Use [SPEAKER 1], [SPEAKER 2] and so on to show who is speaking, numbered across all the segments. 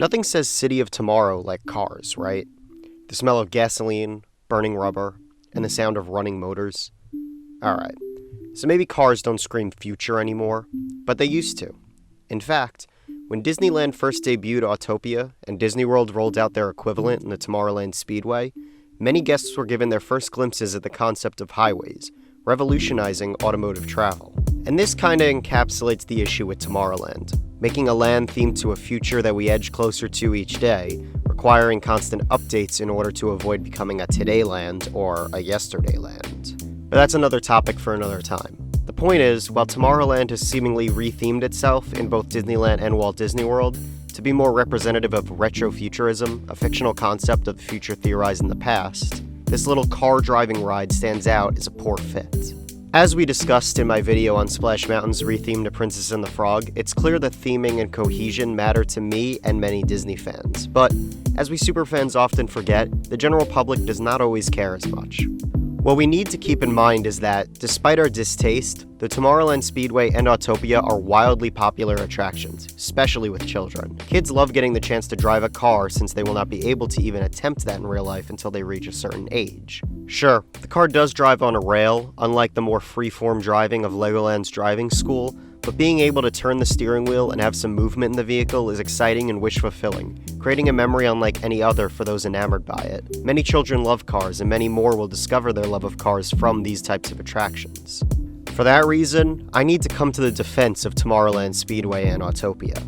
[SPEAKER 1] Nothing says City of Tomorrow like cars, right? The smell of gasoline, burning rubber, and the sound of running motors. Alright, so maybe cars don't scream future anymore, but they used to. In fact, when Disneyland first debuted Autopia and Disney World rolled out their equivalent in the Tomorrowland Speedway, many guests were given their first glimpses at the concept of highways, revolutionizing automotive travel. And this kinda encapsulates the issue with Tomorrowland, making a land themed to a future that we edge closer to each day, requiring constant updates in order to avoid becoming a today land or a yesterday land. But that's another topic for another time. The point is, while Tomorrowland has seemingly rethemed itself in both Disneyland and Walt Disney World to be more representative of retrofuturism, a fictional concept of the future theorized in the past, this little car-driving ride stands out as a poor fit. As we discussed in my video on Splash Mountain's retheme to Princess and the Frog, it's clear that theming and cohesion matter to me and many Disney fans. But, as we superfans often forget, the general public does not always care as much. What we need to keep in mind is that, despite our distaste, the Tomorrowland Speedway and Autopia are wildly popular attractions, especially with children. Kids love getting the chance to drive a car since they will not be able to even attempt that in real life until they reach a certain age. Sure, the car does drive on a rail, unlike the more free-form driving of Legoland's driving school, but being able to turn the steering wheel and have some movement in the vehicle is exciting and wish-fulfilling, creating a memory unlike any other for those enamored by it. Many children love cars, and many more will discover their love of cars from these types of attractions. For that reason, I need to come to the defense of Tomorrowland Speedway and Autopia.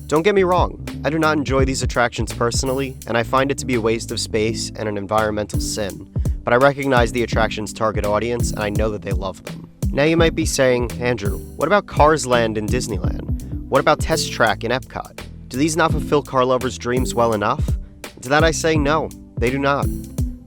[SPEAKER 1] Don't get me wrong, I do not enjoy these attractions personally, and I find it to be a waste of space and an environmental sin, but I recognize the attraction's target audience, and I know that they love them. Now you might be saying, Andrew, what about Cars Land in Disneyland? What about Test Track in Epcot? Do these not fulfill car lovers' dreams well enough? To that I say no, they do not.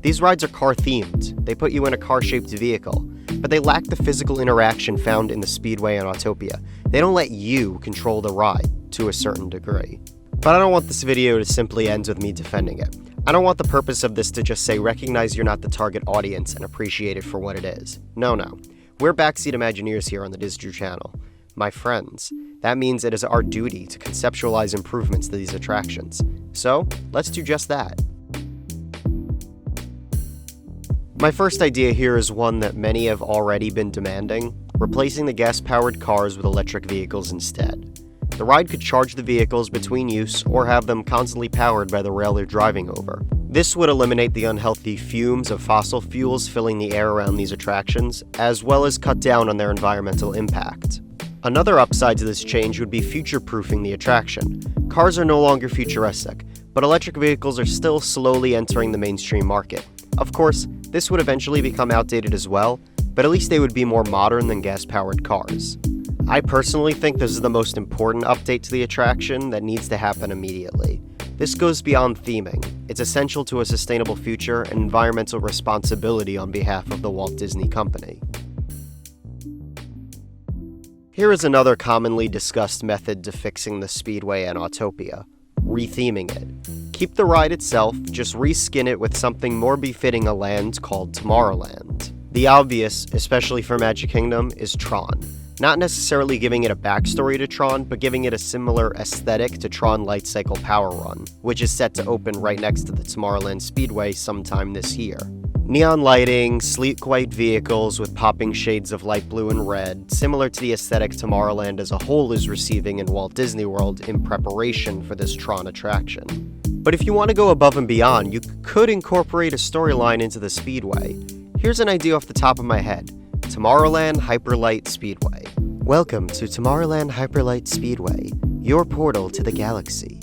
[SPEAKER 1] These rides are car-themed. They put you in a car-shaped vehicle, but they lack the physical interaction found in the Speedway and Autopia. They don't let you control the ride to a certain degree. But I don't want this video to simply end with me defending it. I don't want the purpose of this to just say recognize you're not the target audience and appreciate it for what it is. No. We're Backseat Imagineers here on the Disney Channel. My friends, that means it is our duty to conceptualize improvements to these attractions. So, let's do just that. My first idea here is one that many have already been demanding, replacing the gas-powered cars with electric vehicles instead. The ride could charge the vehicles between use or have them constantly powered by the rail they're driving over. This would eliminate the unhealthy fumes of fossil fuels filling the air around these attractions, as well as cut down on their environmental impact. Another upside to this change would be future-proofing the attraction. Cars are no longer futuristic, but electric vehicles are still slowly entering the mainstream market. Of course, this would eventually become outdated as well, but at least they would be more modern than gas-powered cars. I personally think this is the most important update to the attraction that needs to happen immediately. This goes beyond theming. It's essential to a sustainable future and environmental responsibility on behalf of the Walt Disney Company. Here is another commonly discussed method to fixing the Speedway and Autopia: retheming it. Keep the ride itself, just reskin it with something more befitting a land called Tomorrowland. The obvious, especially for Magic Kingdom, is Tron. Not necessarily giving it a backstory to Tron, but giving it a similar aesthetic to Tron Light Cycle Power Run, which is set to open right next to the Tomorrowland Speedway sometime this year. Neon lighting, sleek white vehicles with popping shades of light blue and red, similar to the aesthetic Tomorrowland as a whole is receiving in Walt Disney World in preparation for this Tron attraction. But if you want to go above and beyond, you could incorporate a storyline into the Speedway. Here's an idea off the top of my head: Tomorrowland Hyperlight Speedway. Welcome to Tomorrowland Hyperlight Speedway, your portal to the galaxy.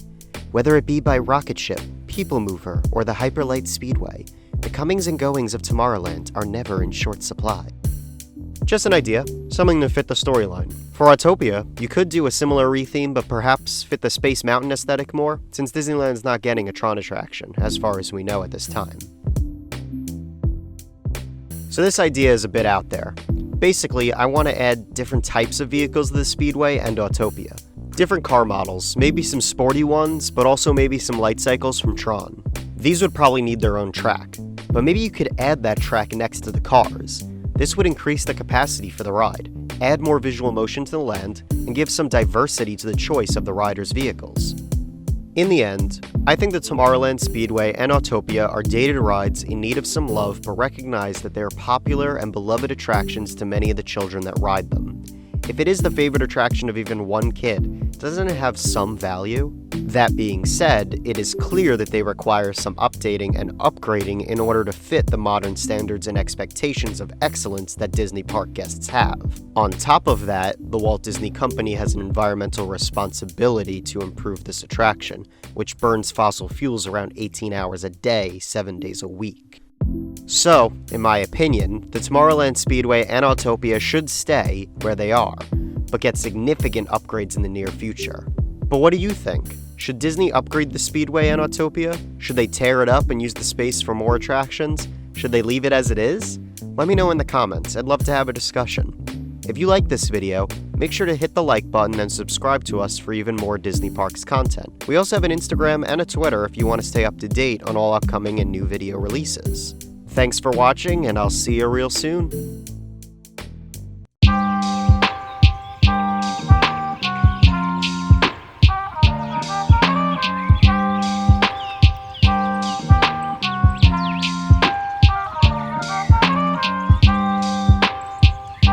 [SPEAKER 1] Whether it be by rocket ship, people mover, or the Hyperlight Speedway, the comings and goings of Tomorrowland are never in short supply. Just an idea, something to fit the storyline. For Autopia, you could do a similar retheme, but perhaps fit the Space Mountain aesthetic more, since Disneyland's not getting a Tron attraction, as far as we know at this time. So this idea is a bit out there. Basically, I want to add different types of vehicles to the Speedway and Autopia. Different car models, maybe some sporty ones, but also maybe some light cycles from Tron. These would probably need their own track, but maybe you could add that track next to the cars. This would increase the capacity for the ride, add more visual motion to the land, and give some diversity to the choice of the rider's vehicles. In the end, I think that Tomorrowland Speedway and Autopia are dated rides in need of some love, but recognize that they are popular and beloved attractions to many of the children that ride them. If it is the favorite attraction of even one kid, doesn't it have some value? That being said, it is clear that they require some updating and upgrading in order to fit the modern standards and expectations of excellence that Disney park guests have. On top of that, the Walt Disney Company has an environmental responsibility to improve this attraction, which burns fossil fuels around 18 hours a day, 7 days a week. So, in my opinion, the Tomorrowland Speedway and Autopia should stay where they are, but get significant upgrades in the near future. But what do you think? Should Disney upgrade the Speedway and Autopia? Should they tear it up and use the space for more attractions? Should they leave it as it is? Let me know in the comments, I'd love to have a discussion. If you like this video, make sure to hit the like button and subscribe to us for even more Disney Parks content. We also have an Instagram and a Twitter if you want to stay up to date on all upcoming and new video releases. Thanks for watching, and I'll see you real soon.